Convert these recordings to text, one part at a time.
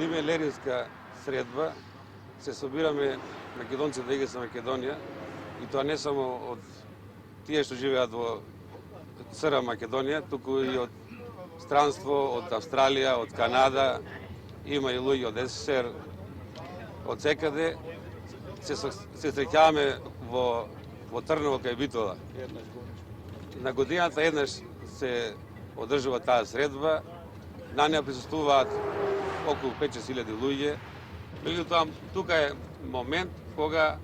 име Леринска средба се собираме македонци да играат за Македонија, и тоа не само од тие што живеат во СР Македонија, туку и од странство, од Австралија, од Канада, има и луѓе од СССР, од секаде се среќаваме во Трново кај Битола. На годината еднаш се одржува таа средба, на неа присуствуваат околу 5-6 000 луѓе. Меѓутоа, тука е момент кога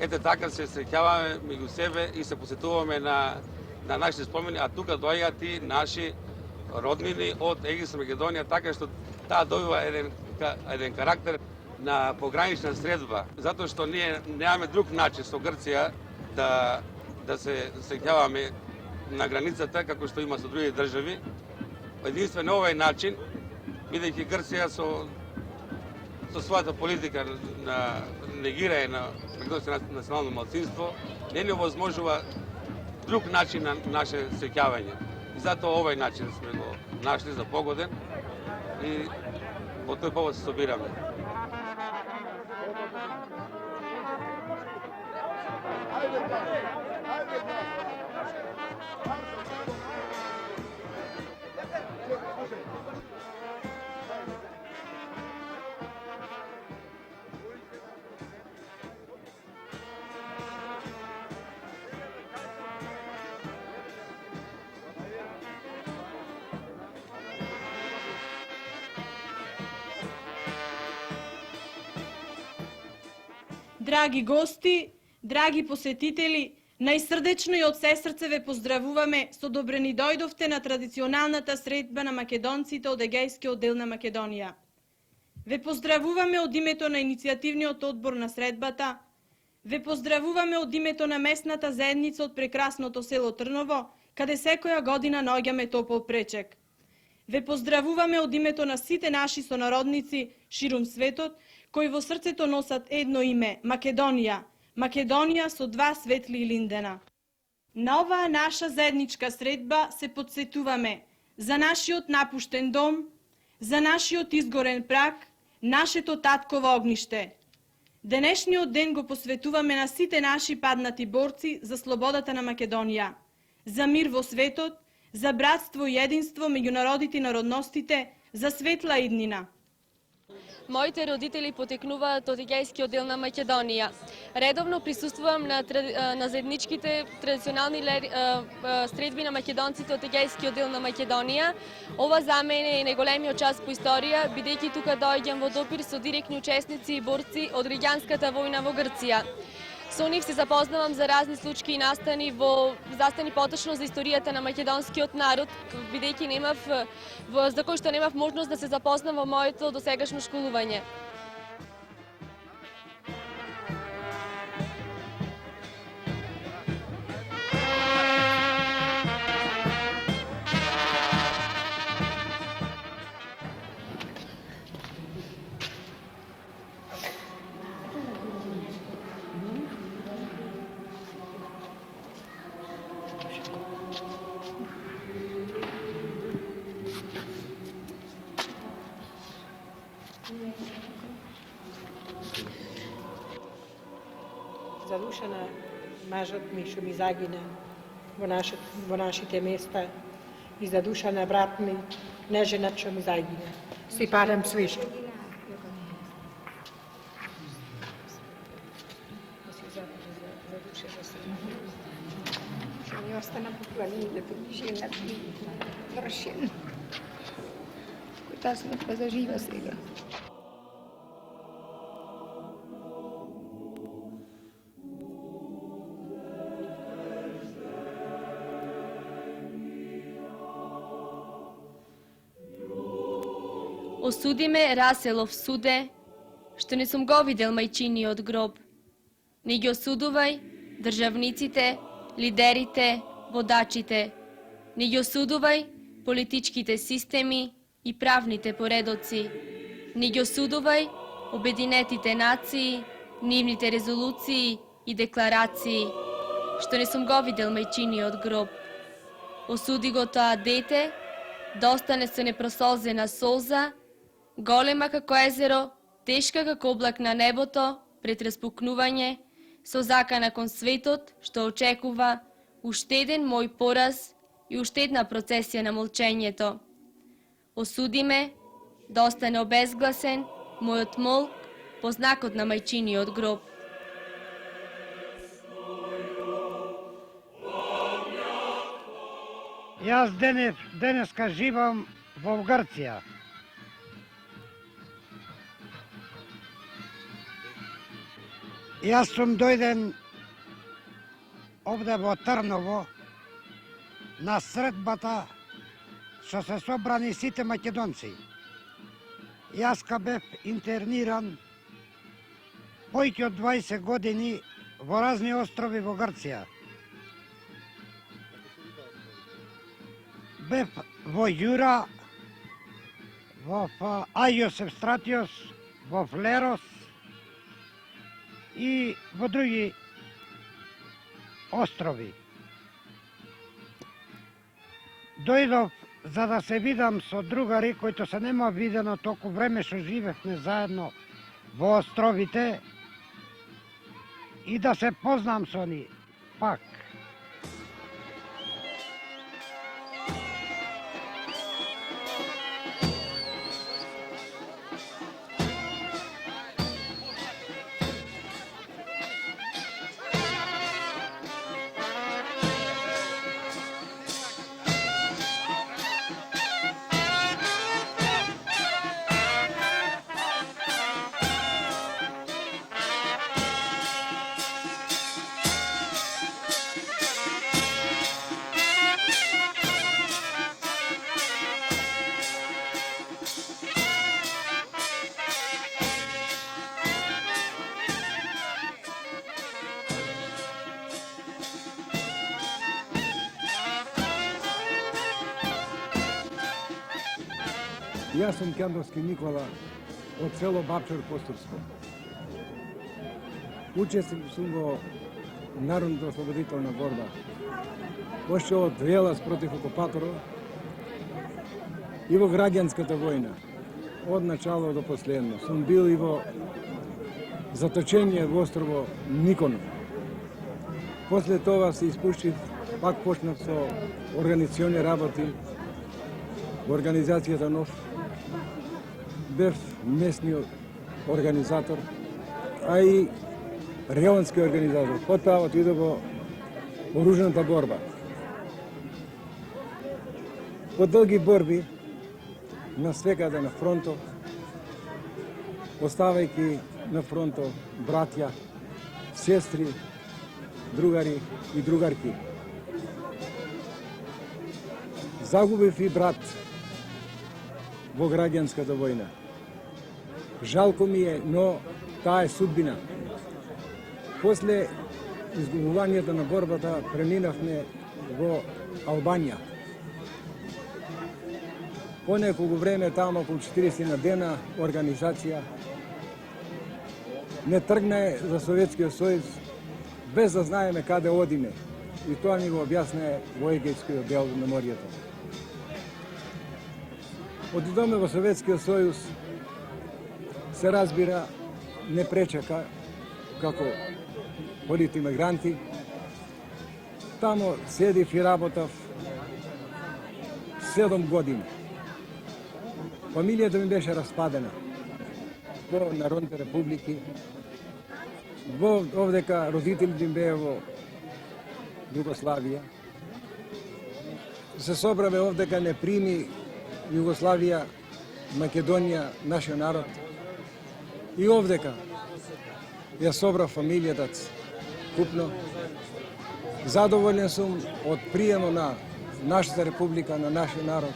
ете така се среќаваме меѓу себе и се посетуваме на нашите спомени, а тука доаѓаат и наши роднини од ЕГС Македонија, така што таа добива еден карактер на погранична средба, затоа што ние немаме друг начин со Грција да се среќаваме на границата како што има со други држави. Единствено овој начин, бидејќи Грција со својата политика на негирање на македонското национално малцинство, не ни овозможува друг начин на наше среќавање. И затоа овој начин сме го нашли за погоден и во тој повод се собираме. Драги гости, драги посетители, најсрдечно и од се срце ве поздравуваме со добре ни дојдовте на традиционалната средба на македонците од Егејскиот дел на Македонија. Ве поздравуваме од името на иницијативниот одбор на средбата, ве поздравуваме од името на местната заедница од прекрасното село Трново, каде секоја година наоѓаме топол пречек. Ве поздравуваме од името на сите наши сонародници ширум светот, кои во срцето носат едно име – Македонија. Македонија со два светли линдена. На оваа наша заедничка средба се подсетуваме за нашиот напуштен дом, за нашиот изгорен прак, нашето татково огниште. Денешниот ден го посветуваме на сите наши паднати борци за слободата на Македонија, за мир во светот, за братство и единство меѓу народите и народностите, за светла иднина. Моите родители потекнуваат од Егејскиот дел на Македонија. Редовно присуствувам на заедничките традиционални средби на македонците од Егејскиот дел на Македонија. Ова за мене е најголемиот час по историја, бидејќи тука доаѓам во допир со директни учесници и борци од граѓанската војна во Грција. Со нив се запознавам за разни случаи и настани поточно за историјата на македонскиот народ, бидејќи за кој што немав можност да се запознам во моето досегашно школување. За душа на мажот ми што ми загина во нашите места и за душа на брат ми, неженат што ми загина. Си парам свише. Што ми остана по планините, понижена и вршен. Кој таа смртва зажива сега. Осуди ме Раселов суде, што не сум го видел мајчиниот гроб. Не ги осудувај државниците, лидерите, водачите. Не ги осудувај политичките системи и правните поредоци. Не ги осудувај обединетите нации, нивните резолуции и декларации, што не сум го видел мајчиниот гроб. Осуди го тоа дете да остане со непросолзена солза, голема како езеро, тешка како облак на небото, пред распукнување, со закана кон светот, што очекува уште еден мој пораз и уште една процесија на молчењето. Осуди ме да остане обезгласен мојот молк по знакот на мајчиниот гроб. Јас денеска живам во Грција. Јас сум дојден овде во Трново на средбата што се собрани сите македонци. Јас бев интерниран повеќе од 20 години во разни острови во Грција. Бев во Јура, во Ајос Евстратиос, во Флерос и во други острови. Дојдов за да се видам со другари кои се нема видено толку време што живевме заедно во островите и да се познам со ни пак. Јас сум Кендовски Никола од село Бабчар Костурско. Учесник сум во Народната ослободителна борба. Още од Велас против окупаторов и во граѓанската војна. Од начало до последно. Сум бил и во заточение во острово Миконо. После тоа се испуштив, пак почнав со организациони работи во организацијата НОФ. Бев местниот организатор, а и регионски организатор. Потоа отидов во оружната борба. По долги борби, на свекаде на фронтот, оставајќи на фронтот браќа, сестри, другари и другарки. Загубив и брат во граѓанската војна. Жалко ми е, но таа е судбина. После изгубувањето на борбата преминавме во Албанија. По неколку време, тамо околу 40 на дена, организација не тргна за Советскиот сојуз без да знаеме каде одиме. И тоа ни го објасне во Егејскиот дел на морието. Одидоме во Советскиот сојуз, се разбира, не пречека како политимигранти. Тамо седив и работав 7 години. Фамилијата ми беше распадена во Народните републики. Овдека родителите ми беа во Југославија. Се собраве овдека не прими Југославија, Македонија, нашиот народ. И овдека ја собрав фамилијата купно. Задоволен сум од приемот на нашата република, на нашиот народ.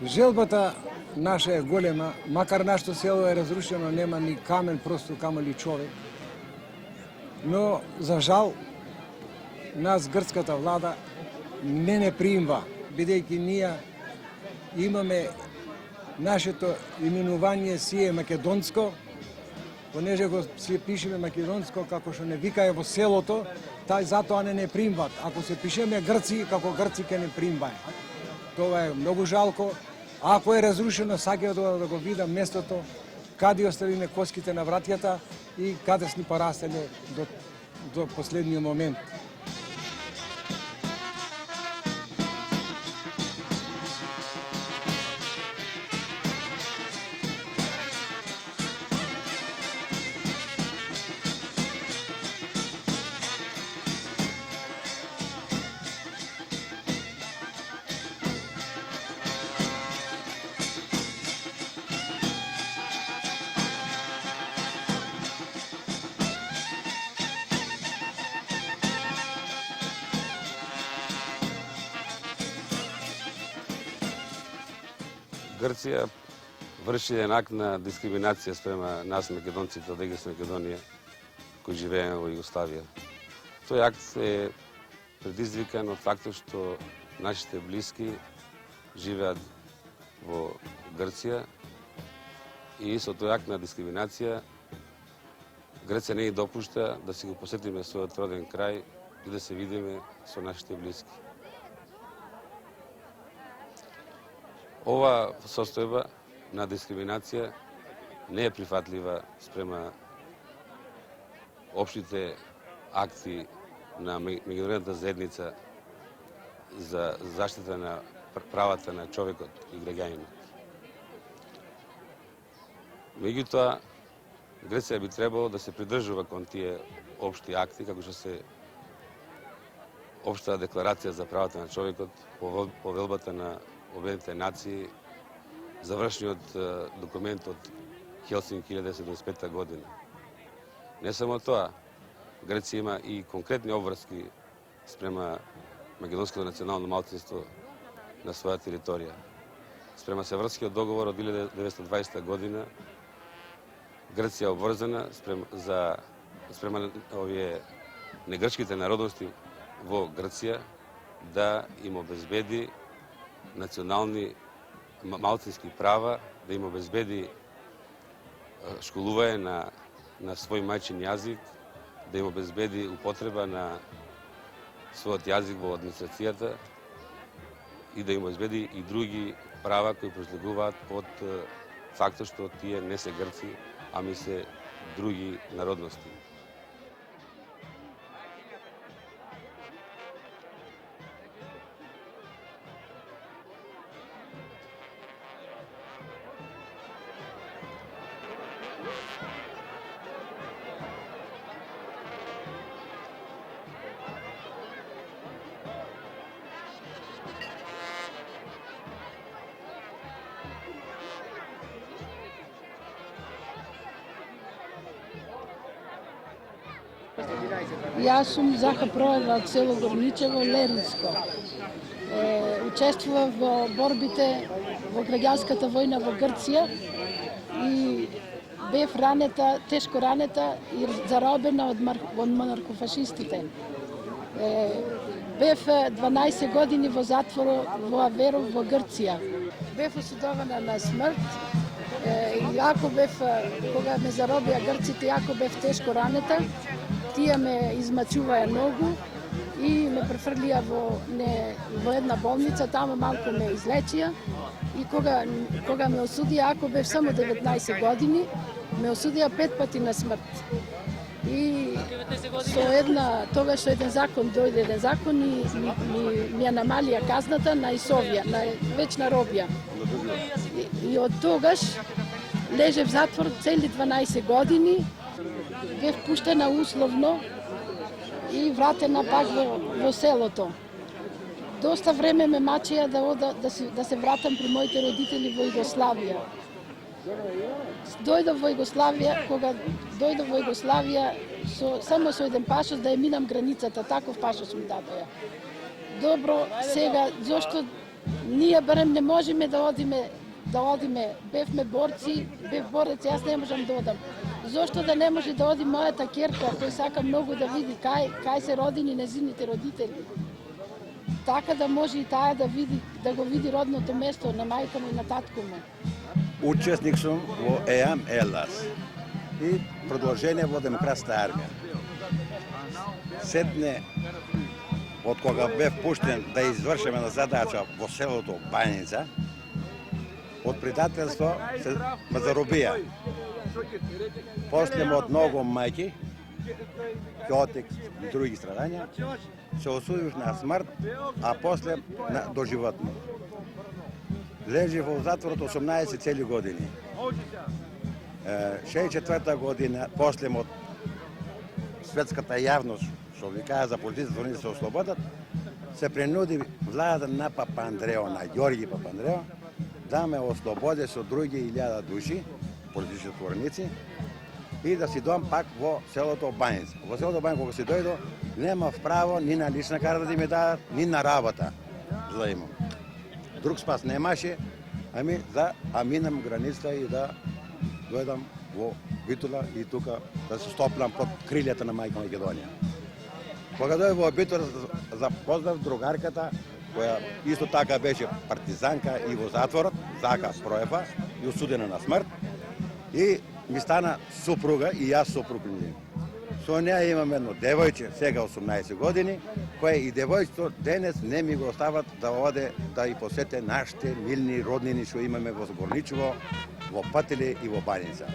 Желбата наша е голема, макар нашето село е разрушено, нема ни камен, просто камо ли човек. Но, за жал, нас грцката влада не приимва, бидејќи ние имаме нашето именување си е македонско, понеже го си пишеме македонско како што не викае во селото, тај затоа не приимват. Ако се пишеме грци, како грци ке не приимвај. Тоа е многу жалко Ако е разрушено, сакаат да го видам местото, каде оставиме коските на вратјата и каде сни порастеле до последниот момент. Грција врши еден акт на дискриминација спрема нас македонците од ЕГС Македонија кои живееме во Југославија. Тој акт е предизвикан од фактот што нашите блиски живеат во Грција и со тој акт на дискриминација Грција не ги допушта да си го посетиме својот роден крај и да се видиме со нашите блиски. Ова состојба на дискриминација не е прифатлива спрема општите акти на меѓународната заедница за заштита на правата на човекот и граѓанинот. Меѓутоа, Грција би требало да се придржува кон тие општи акти, како што се Општа декларација за правата на човекот, повелбата на Обединетите нации, завршниот документ од Хелсинки 1975 година. Не само тоа, Грција има и конкретни обврски спрема македонското национално малцинство на своја територија. Спрема Севрскиот договор од 1920 година, Грција е обврзана спрема овие негрчките народности во Грција да им обезбеди национални малцински права, да им обезбеди школување на свој мајчин јазик, да им обезбеди употреба на својот јазик во администрацијата и да им обезбеди и други права кои произлегуваат од фактот што тие не се грци, ами се други народности. Јас сум Заха Проева од село Горничево, Леринско. Учествував во борбите во граѓанската војна во Грција и бев ранета, тешко ранета и заробена од монархофашистите. Бев 12 години во затвор во Аверов во Грција. Бев осудована на смрт. Јако бев, кога ме заробија грците, јако бев тешко ранета, тие ме измачуваја многу и ме префрлија во една болница, таму малку ме излечија и кога ме осудија, ако бев само 19 години, ме осудија 5 пати на смрт. И тогаш еден закон дојде и ми ја намалија казната на исовија, на вечна робја. И од тогаш лежев в затвор цели 12 години, бев пуштена условно и вратена пак во селото. Доста време ме мачеја да се вратам при моите родители во Југославија. Кога дојдов во Југославија, само со еден пашос да ја минам границата, таков пашос ми дадоја. Добро, сега, зошто ние барем не можеме да одиме, бевме борци, бев борец, јас не можам да одам. Зошто да не може да оди мојата ќерка, кој сака многу да види кај се родини незините родители. Така да може и таа да го види родното место на мајка му и на татко му. Учесник сум во ЕАМ ЕЛАС и продолжение во Демократска армија. Сетне, од кога бев пуштен да извршиме на задача во селото Бајница, От предателство се ме заробија. После од многу мајки, Кјотек и други страдања, се осудив на смрт, а после на доживотно. Лежи во затворот 18 цели години. 64 година, после од светската јавност, што ви кажа за политиците да се ослободат, се принуди владата на Папандрео, на Ѓорги Папандрео, да ме ослободе со други 1000 души, политички затвореници, и да си доам пак во селото Баница. Во селото Баница, кога си дојдо, немав право ни на лична карта да ми дадат, ни на работа, за да имам. Друг спас немаше, а минам границата и да дојдам во Битола и тука да се стоплам под крилјата на мајка Македонија. Кога дојде во Битола, запознав другарката, која исто така беше партизанка и во затворот, Зака Проева, и осудена на смрт, и ми стана супруга и јас супруг. Со неја имам едно девојче, сега 18 години, кое и девојчето денес не ми го остават да оде да и посете нашите милни роднини што имаме во Горничево, во Пателе и во Баница.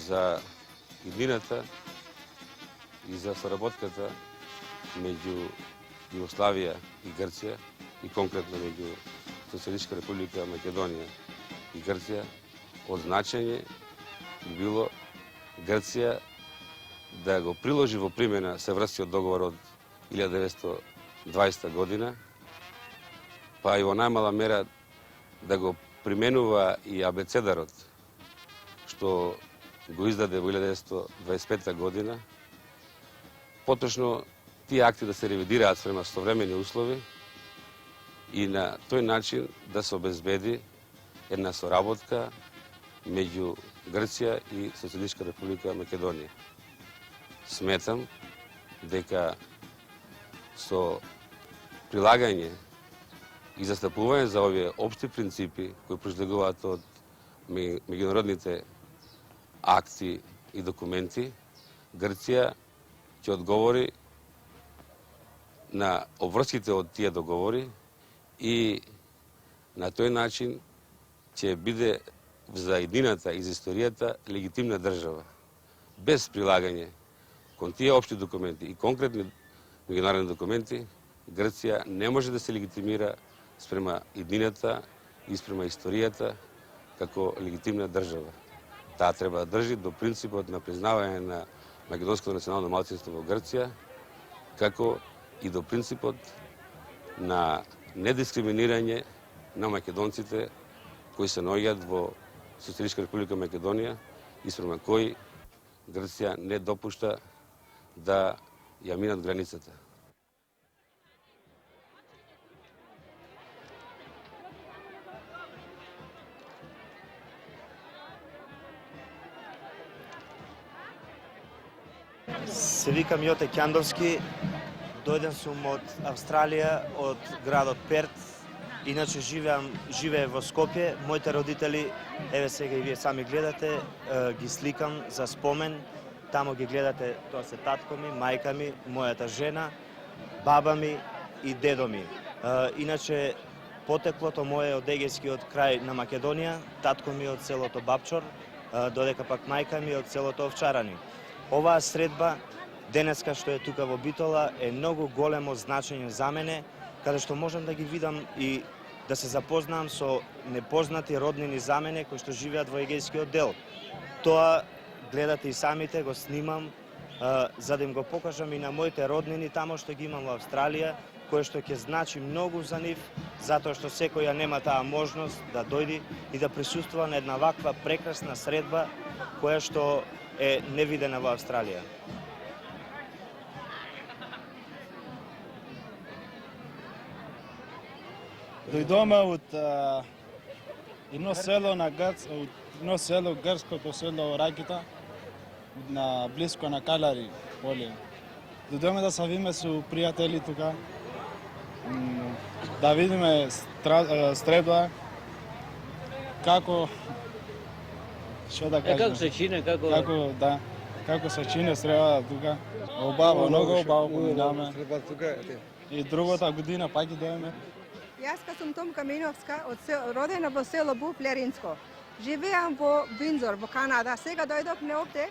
За иднината и за соработката меѓу Југославија и Грција и конкретно меѓу Социјалистичка република Македонија и Грција, од значење би било Грција да го приложи во примена Севрскиот договор од 1920 година, па и во најмала мера да го применува и абецедарот, што го издаде во 1925 година. Поточно тие акти да се ревидираат спрема современи услови и на тој начин да се обезбеди една соработка меѓу Грција и Социјалистичка република Македонија. Сметам дека со прилагање и застапување за овие општи принципи кои произлегуваат од меѓународните акти и документи, Грција ќе одговори на обврските од тие договори и на тој начин ќе биде за иднината и за историјата легитимна држава. Без прилагање кон тие општи документи и конкретни меѓународни документи, Грција не може да се легитимира спрема иднината и спрема историјата како легитимна држава. Таа треба да држи до принципот на признавање на македонското национално малцинство во Грција, како и до принципот на недискриминирање на македонците кои се наоѓаат во Социјалистичка република Македонија и спрема кои Грција не допушта да ја минат границата. Се викам Јоте Ќандовски, дојден сум од Австралија, од градот Перт. Иначе живее во Скопје. Моите родители, еве сега и вие сами гледате, ги сликам за спомен. Тамо ги гледате, тоа се татко ми, мајка ми, мојата жена, баба ми и дедо ми. Иначе потеклото мое од егејскиот крај на Македонија, татко ми од селото Бапчор, додека пак мајка ми од селото Овчарани. Оваа средба, денеска што е тука во Битола, е многу големо значење за мене, каде што можам да ги видам и да се запознам со непознати роднини за мене кои што живеат во Егејскиот дел. Тоа гледате и самите, го снимам, за да им го покажам и на моите роднини тамо што ги имам во Австралија, кое што ќе значи многу за нив, затоа што секој ја нема таа можност да дојди и да присуствува на една ваква прекрасна средба која што е невидена во Австралија. Дојдоме од едно село на едно село, грчкото село Ракита, на близко на Калари поле. Додојме да се видиме со пријатели тука, да видиме стредба, како што да кажем. Како се чине, како се чине среда тука. Обаво, многу обаво поминаме. И другата година пак идеме. Јас сум Томка Миновска, родена во село Буф, Леринско. Живеам во Виндзор, во Канада. Сега дојдов не овде,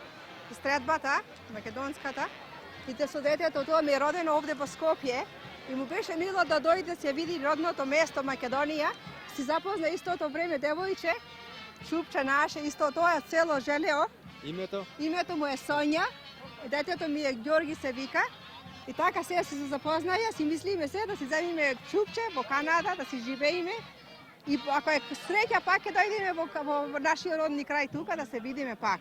стредбата, македонската, и те со детето, тоа ми е родено овде во Скопје. И му беше мило да дојде се види родното место Македонија. Си запозна истото време девојче, Чупче наше, исто тоа цело Желео. Името? Името му е Сонја, детето ми е Ѓорги се вика. И така се запознаја, си мислиме се да си земиме Чупче во Канада, да си живееме. И ако е среќа пак ќе дојдеме во нашиот родни крај тука да се видиме пак.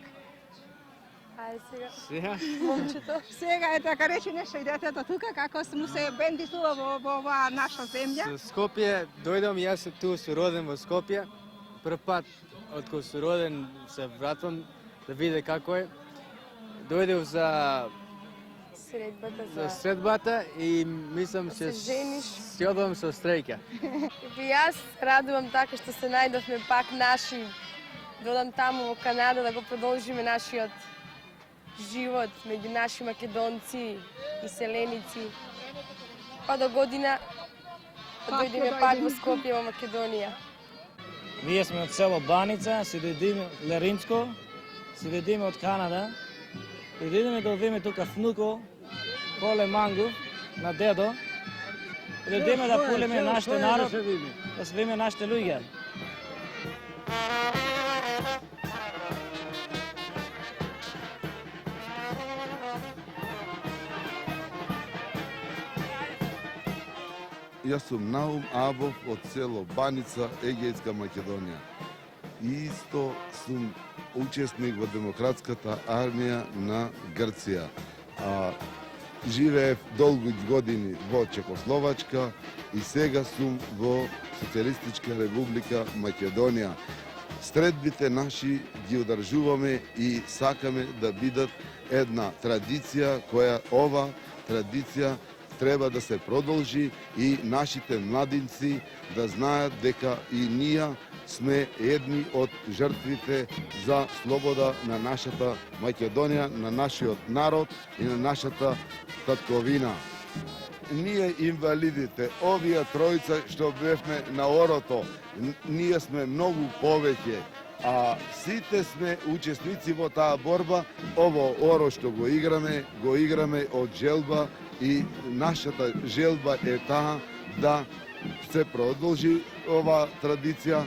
Ајде сега. Момчето. Сега е така речи нешто и детето тука, како му се бендисува во оваа наша земја. Со Скопје дојдам, јас сум ту сум роден во Скопје. Прв пат од кога сум роден се вратувам да виде како е. Дојдев за средбата и мислам се жениш. Се одам со стреќа. И јас радувам така што се најдовме пак наши. Додам таму во Канада да го продолжиме нашиот живот меѓу наши македонци и селеници. Па до година дојдеме пак во Скопје во Македонија. Ние сме од село Баница, си дојдеме Леринско, си дојдеме од Канада. И дојдеме да одиме тука внуко, Коле Мангов, на дедо. И дојдеме да полеме нашите народ, да се видиме нашите луѓе. Јас сум Наум Абов од село Баница, Егејска Македонија. И исто сум учесник во демократската армија на Грција. Живеев долги години во Чехословачка и сега сум во Социјалистичка република Македонија. Стредбите наши ги одржуваме и сакаме да бидат една традиција која ова традиција треба да се продолжи и нашите младинци да знаат дека и ние сме едни од жртвите за слобода на нашата Македонија, на нашиот народ и на нашата татковина. Ние инвалидите, овие тројца што бевме на орото, ние сме многу повеќе, а сите сме учесници во таа борба. Ово оро што го играме од желба и нашата желба е таа да се продолжи ова традиција.